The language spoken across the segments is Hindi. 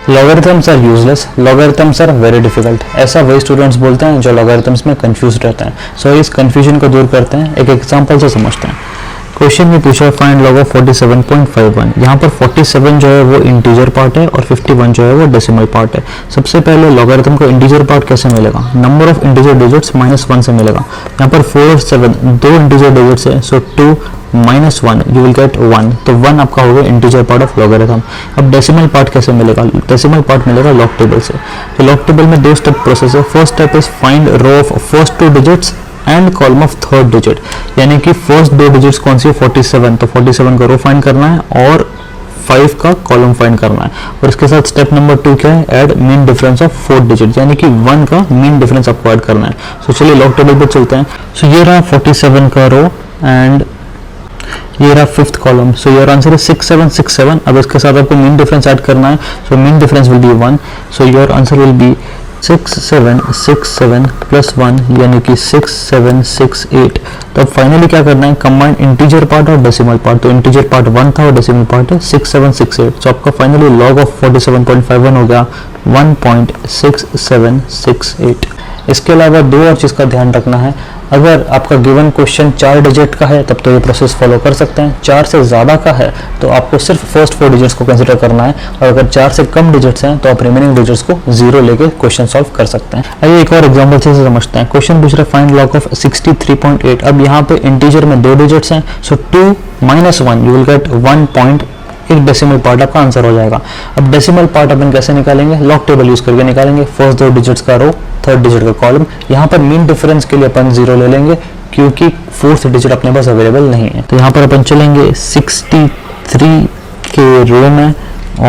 Logarithms are useless, logarithms are very difficult, ऐसा वही स्टूडेंट्स बोलते हैं जो लॉगरिथम्स में कंफ्यूज रहते हैं। सो इस कंफ्यूजन को दूर करते हैं, एक एग्जांपल से समझते हैं। क्वेश्चन में पूछा है फाइंड लॉग ऑफ 47.51। यहाँ पर 47 जो है वो इंटीजर पार्ट है और 51 जो है वो डेसिमल पार्ट है। सबसे पहले लॉगरिथम को इंटीजर पार्ट कैसे मिलेगा, नंबर ऑफ इंटीजर डिजिट्स -1 से मिलेगा। यहाँ पर 4 और 7 दो इंटीजर डिजिट्स है, सो 2 - 1 यू विल गेट 1, तो 1 आपका हो गया इंटीजर पार्ट ऑफ लॉगरिथम। अब डेसिमल पार्ट कैसे मिलेगा, डेसिमल पार्ट मिलेगा लॉग टेबल से। तो लॉग टेबल में 2 स्टेप प्रोसेस है। First step is find row of first 2 digits and column of third digit, यानी कि फर्स्ट 2 डिजिट्स कौन सी है 47, तो 47 का रो फाइंड करना है और 5 का कॉलम फाइंड करना है। और इसके साथ स्टेप नंबर 2 क्या है, add mean difference of 4 digit, यानी कि 1 का मीन डिफरेंस आपको ऐड करना है। सो चलिए लॉग टेबल पे चलते हैं। सो ये रहा 47 का रो एंड ये रहा 5th column. So your answer है 6767। अब इसके साथ आपको मीन डिफरेंस ऐड करना है, so mean difference will be 1, so your answer will be 6767 plus 1 यानी कि 6768। तो अब फाइनली क्या करना है, कंबाइन इंटीजर पार्ट और डेसिमल पार्ट। तो इंटीजर पार्ट 1 था और डेसिमल पार्ट है 6768। तो आपका फाइनली लॉग ऑफ 47.51 हो गया 1.6768। इसके अलावा 2 और चीज़ का ध्यान रखना है। अगर आपका गिवन क्वेश्चन 4 डिजिट का है तब तो ये प्रोसेस फॉलो कर सकते हैं। 4 से ज़्यादा का है तो आपको सिर्फ फर्स्ट 4 डिजिट्स को कंसिडर करना है, और अगर 4 से कम डिजिट्स हैं तो आप रिमेनिंग डिजिट्स को 0 लेके क्वेश्चन सॉल्व कर सकते हैं। आइए एक और एग्जांपल से समझते हैं। क्वेश्चन पूछ रहा है फाइंड लॉग ऑफ 63.8। अब यहाँ पे इंटीजर में 2 डिजिट्स हैं, सो 2 - 1 यू विल गेट 1. एक डेसिमल पार्ट आपका आंसर हो जाएगा। अब डेसिमल पार्ट अपन कैसे निकालेंगे, लॉग टेबल यूज करके निकालेंगे। फर्स्ट 2 डिजिट्स का रो, थर्ड डिजिट का कॉलम। यहाँ पर मीन डिफरेंस के लिए अपन 0 ले लेंगे क्योंकि 4th डिजिट अपने पास अवेलेबल नहीं है। तो यहाँ पर अपन चलेंगे 63 के रो में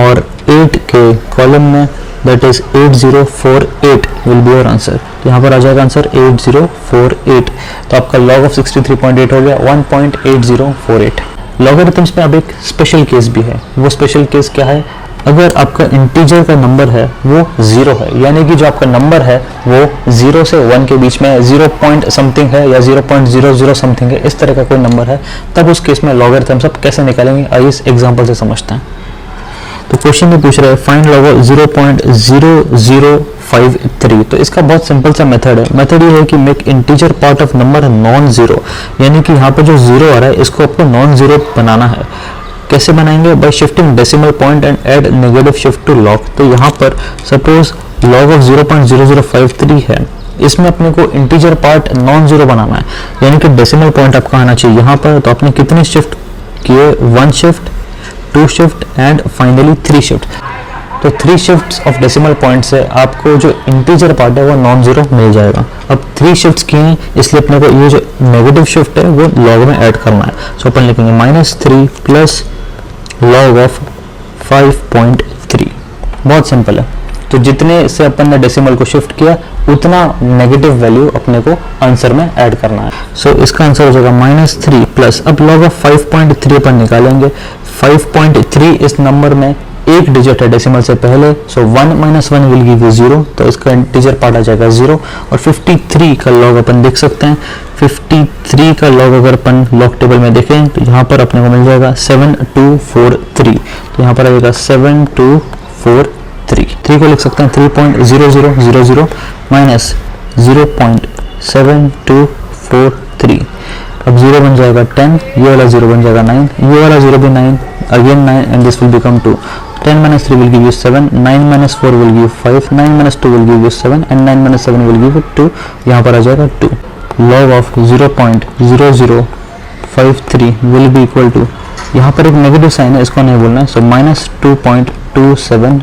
और 8 के कॉलम में, that is 8048 will be your answer. तो यहाँ पर आ जाएगा आंसर 8048। तो आपका लॉग ऑफ 63.8 हो गया 1.8048। लॉगरिथम्स में अब एक स्पेशल केस भी है। वो स्पेशल केस क्या है, अगर आपका इंटीजर का नंबर है वो 0 है, यानी कि जो आपका नंबर है वो 0 से 1 के बीच में 0 पॉइंट समथिंग है या 0.00 समथिंग है, इस तरह का कोई नंबर है, तब उस केस में लॉगरिथम्स आप कैसे निकालेंगे, आइए इस एग्जांपल से समझते हैं। तो क्वेश्चन में पूछ रहा है फाइंड लॉग ऑफ 0.0053। तो इसका बहुत सिंपल सा मेथड है। मेथड ये है कि make integer part of number non zero, यानी कि यहाँ पर जो 0 आ रहा है इसको आपको नॉन जीरो बनाना है। कैसे बनाएंगे, by shifting decimal point and add negative shift to log. तो यहाँ पर सपोज लॉग ऑफ 0.0053 है, इसमें अपने को इंटीजर पार्ट नॉन जीरो बनाना है, यानी कि डेसिमल पॉइंट आपका आना चाहिए यहाँ पर। तो आपने कितने शिफ्ट किए, 1 shift, 2 shift and finally 3 shift. तो 3 शिफ्ट्स ऑफ डेसिमल पॉइंट से आपको जो इंटीजर पार्ट है वो नॉन जीरो मिल जाएगा। अब 3 शिफ्ट्स किए हैं इसलिए अपने को ये जो नेगेटिव शिफ्ट है वो लॉग में ऐड करना है। सो अपन लिखेंगे -3 प्लस लॉग ऑफ 5.3। बहुत सिंपल है। तो जितने से अपन ने डेसिमल को शिफ्ट किया उतना नेगेटिव वैल्यू अपने को आंसर में ऐड करना है। सो इसका आंसर हो जाएगा -3 प्लस, अब लॉग ऑफ 5.3 अपन निकालेंगे। 5.3 इस नंबर में एक डिजिट है डेसिमल से पहले, सो 1 - 1 विल गिव यू 0, तो इसका इंटीजर पार्ट आ जाएगा 0। और 53 का लॉग अपन देख सकते हैं। 53 का लॉग अगर अपन लॉग टेबल में देखें तो यहाँ पर अपने को मिल जाएगा 7243। तो यहाँ पर आएगा 7243। 3 को लिख सकते हैं 3.0000 माइनस 0.7243। अब 0 बन जाएगा 10, ये वाला 0 बन जाएगा 9, ये वाला 0 भी 9, again 9 and this will become 2। 10 - 3 will give you 7, 9 - 4 will give 5, 9 - 2 will give you 7 and 9 - 7 will give you 2। यहाँ पर आ जाएगा 2। log of 0.0053 will be equal to, यहाँ पर एक नेगेटिव साइन है इसको नहीं बोलना है, सो -2.2757।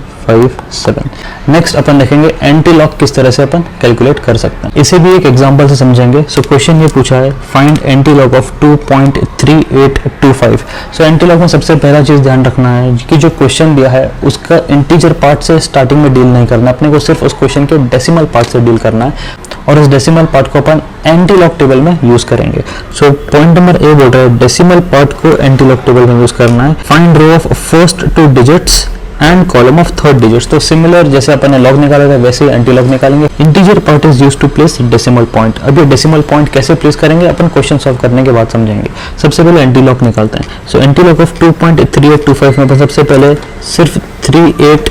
नेक्स्ट अपन देखेंगे एंटी लॉग किस तरह से अपन कैलकुलेट कर सकते हैं, इसे भी एक एग्जांपल से समझेंगे। सो क्वेश्चन ये पूछा है find anti log of 2.3825। So anti log में सबसे पहला चीज ध्यान रखना है कि जो क्वेश्चन दिया है उसका इंटीजर पार्ट से स्टार्टिंग में डील नहीं करना, अपने को सिर्फ उस क्वेश्चन के डेसिमल पार्ट से डील करना है और उस डेसिमल पार्ट को अपन एंटी लॉग टेबल में यूज करेंगे। सो पॉइंट नंबर ए बोल रहा है डेसिमल पार्ट को एंटी लॉग टेबल में यूज करना है। Find row of first 2 digits and column of third digits. तो सिमिलर जैसे अपन ने लॉग निकाला था वैसे ही एंटी लॉग निकालेंगे। Integer part is used to place decimal point. अब ये डेसिमल पॉइंट कैसे प्लेस करेंगे अपन क्वेश्चन सॉल्व करने के बाद समझेंगे। सबसे पहले एंटी लॉग निकालते हैं। सो एंटी लॉग ऑफ 2.3825 में अपन सबसे पहले सिर्फ 38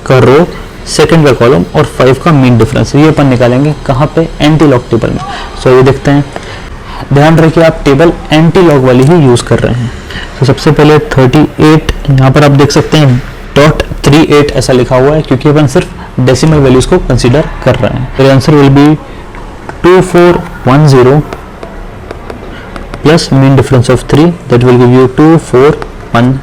का का रो, सेकंड का कॉलम और 5 का मीन डिफरेंस, ये अपन निकालेंगे कहाँ पे, एंटी लॉग टेबल में। सो ये देखते हैं, ध्यान रखिए आप टेबल एंटी लॉग वाली ही यूज कर रहे हैं। तो सबसे पहले 38, यहाँ पर आप देख सकते हैं .38 ऐसा लिखा हुआ है क्योंकि अपन सिर्फ डेसिमल वैल्यूज को कंसीडर कर रहे हैं। तो answer will be 2410 plus mean difference of 3 that will give you 2413।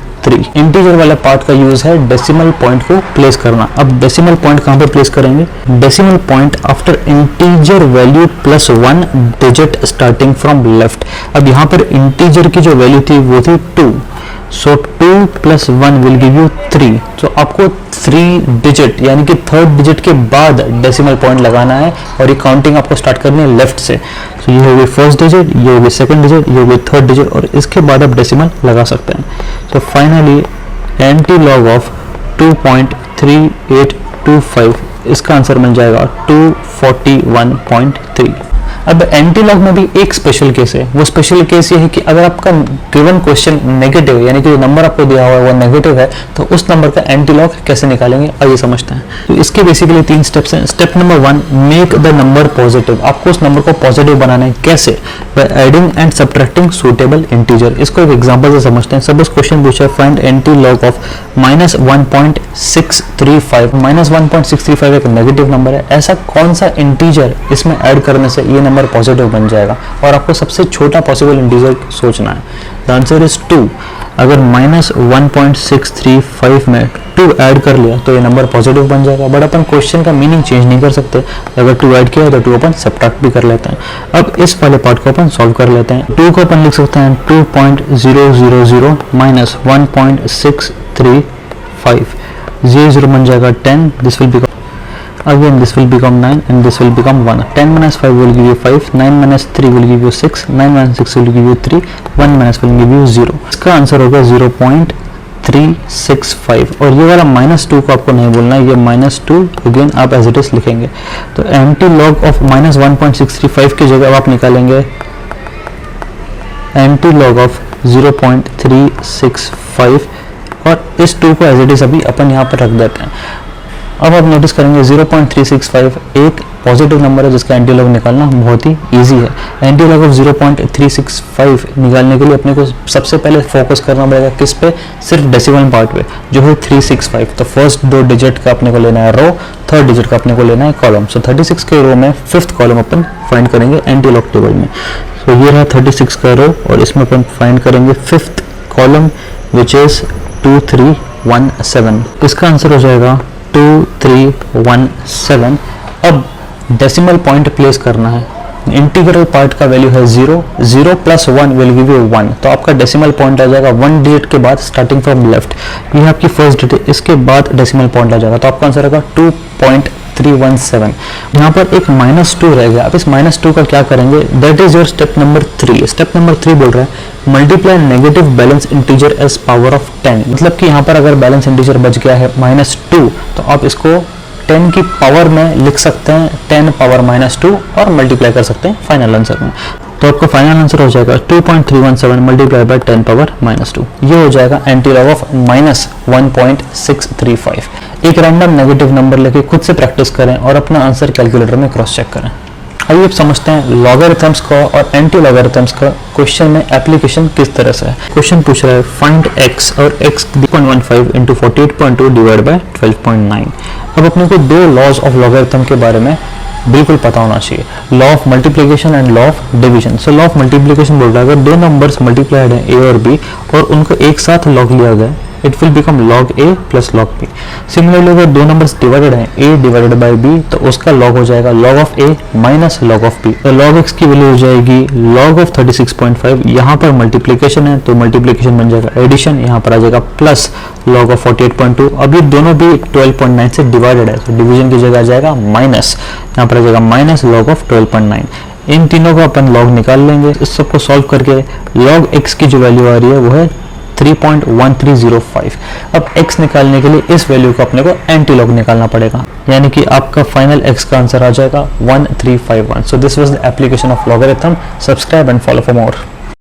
Integer वाला पार्ट का यूज है डेसिमल पॉइंट को प्लेस करना। अब डेसिमल पॉइंट कहाँ पे प्लेस करेंगे, decimal point after integer value plus 1 digit starting from left. अब यहाँ पर इंटीजर की जो वैल्यू थी वो थी 2, सो 2 प्लस 1 विल गिव यू 3। तो आपको 3 डिजिट यानी कि थर्ड डिजिट के बाद डेसिमल पॉइंट लगाना है और ये काउंटिंग आपको स्टार्ट करनी है लेफ्ट से। तो ये होगी फर्स्ट डिजिट, ये होगी सेकंड डिजिट, ये होगी थर्ड डिजिट और इसके बाद आप डेसिमल लगा सकते हैं। तो फाइनली एंटी लॉग ऑफ 2.3825 इसका आंसर मिल जाएगा 241.3। अब एंटी लॉग में भी एक स्पेशल केस है। वो स्पेशल केस ये है कि अगर आपका गिवन क्वेश्चन नेगेटिव यानी कि जो नंबर आपको दिया हुआ है वो नेगेटिव है तो उस नंबर का एंटी लॉग कैसे निकालेंगे आइए समझते हैं। तो इसके बेसिकली 3 स्टेप्स हैं। Step number 1, make the number positive. आपको उस नंबर को पॉजिटिव बनाना है, कैसे, by adding and subtracting suitable integer. इसको एक एग्जांपल से समझते हैं। सपोज क्वेश्चन पूछा है फाइंड एंटी लॉग ऑफ -1.635। -1.635 एक नेगेटिव नंबर है, ऐसा कौन सा इंटीजर इसमें ऐड करने से ये नंबर पॉजिटिव बन जाएगा और आपको सबसे छोटा पॉसिबल इंटीजर सोचना है। The answer is 2। अगर -1.635 में 2 ऐड कर लिया तो ये नंबर पॉजिटिव बन जाएगा, बट अपन क्वेश्चन का मीनिंग चेंज नहीं कर सकते। अगर 2 ऐड किया तो 2 अपन सब्ट्रैक्ट भी कर लेते हैं। अब इस वाले पार्ट को अपन सॉल्व कर लेते हैं। 2 को अपन लिख सकते हैं 2.000 माइनस 1.635, 0 बन जाएगा 10, this will become again this will become 9 and this will become 1. 10 minus 5 will give you 5, 9 minus 3 will give you 6, 9 minus 6 will give you 3, 1 minus will give you 0. इसका आंसर होगा 0.365 और ये वाला -2 को आपको नहीं बोलना है, ये -2 अगेन आप एज इट इज लिखेंगे। तो एंटी लॉग ऑफ -1.635 की जगह आप निकालेंगे एंटी लॉग ऑफ 0.365 और इस 2 को एज इट इज अभी अपन यहाँ पर रख देते हैं। अब आप नोटिस करेंगे 0.365 एक पॉजिटिव नंबर है जिसका एंटी लॉग निकालना बहुत ही इजी है। एंटी लॉग ऑफ 0.365 निकालने के लिए अपने को सबसे पहले फोकस करना पड़ेगा किस पे, सिर्फ डेसिमल पार्ट पे जो है 365। तो फर्स्ट 2 डिजिट का अपने को लेना है रो, थर्ड डिजिट का अपने को लेना है कॉलम। सो 36 के रो में 5th कॉलम अपन फाइंड करेंगे एंटी लॉग टेबल में। सो ये रहा 36 का रो और इसमें अपन फाइंड करेंगे 5th कॉलम विच इज 2317। इसका आंसर हो जाएगा 2317। अब डेसिमल पॉइंट प्लेस करना है। इंटीग्रल पार्ट का वैल्यू है 0, 0 प्लस 1 विल गिव यू 1। तो आपका डेसिमल पॉइंट आ जाएगा 1 डिजिट के बाद स्टार्टिंग फ्रॉम लेफ्ट, ये आपकी फर्स्ट डिजिट, इसके बाद डेसिमल पॉइंट आ जाएगा। तो आपका आंसर आएगा 2.317। यहाँ पर एक -2 रह गया। आप इस -2 का क्या करेंगे, that is your step number 3। Step number 3 बोल रहा है multiply negative balance integer as power of 10। मतलब कि यहाँ पर अगर बैलेंस इंटीजर बच गया है -2 तो आप इसको 10 की पावर में लिख सकते हैं, 10 पावर -2 और मल्टीप्लाई कर सकते हैं फाइनल आंसर में। तो आपका फाइनल आंसर हो जाएगा 2.317 मल्टीप्लाई बाय 10 पावर -2। ये हो जाएगा एंटी लॉग ऑफ -1.635। एक रैंडम नेगेटिव नंबर लेके खुद से प्रैक्टिस करें और अपना आंसर कैलकुलेटर में क्रॉस चेक करें। आइए अब समझते हैं लॉगरिथम्स का और एंटी लॉगरिथम्स का क्वेश्चन में एप्लीकेशन किस तरह से है। क्वेश्चन पूछ रहा है फाइंड x और x 3.15 इंटू 48.2 डिवाइड बाय 12.9। अब अपने को 2 लॉज ऑफ लॉगरिथम के बारे में बिल्कुल पता होना चाहिए, law of multiplication and law of division. So law of multiplication बोल रहा है अगर 2 नंबर्स मल्टीप्लाइड हैं a और b और उनको एक साथ लॉग लिया गया it will become log a plus log b। Similarly अगर 2 नंबर्स डिवाइडेड हैं a डिवाइडेड बाय b तो उसका log हो जाएगा log of a minus log of b। तो log x की वैल्यू हो जाएगी log ऑफ 36.5। यहाँ पर मल्टीप्लिकेशन है तो मल्टीप्लिकेशन बन जाएगा एडिशन, यहाँ पर आ जाएगा प्लस log ऑफ 48.2। अब ये दोनों भी 12.9 से डिवाइडेड है तो डिवीजन की जगह आ जाएगा माइनस, यहाँ पर आ जाएगा माइनस log ऑफ 12.9। इन तीनों को अपन log निकाल लेंगे। इस सबको सॉल्व करके log x की जो वैल्यू आ रही है वो है 3.1305। अब x निकालने के लिए इस वैल्यू को अपने को एंटी लॉग निकालना पड़ेगा, यानी कि आपका फाइनल x का आंसर आ जाएगा 1351। So this was the application of logarithm. Subscribe and follow for more.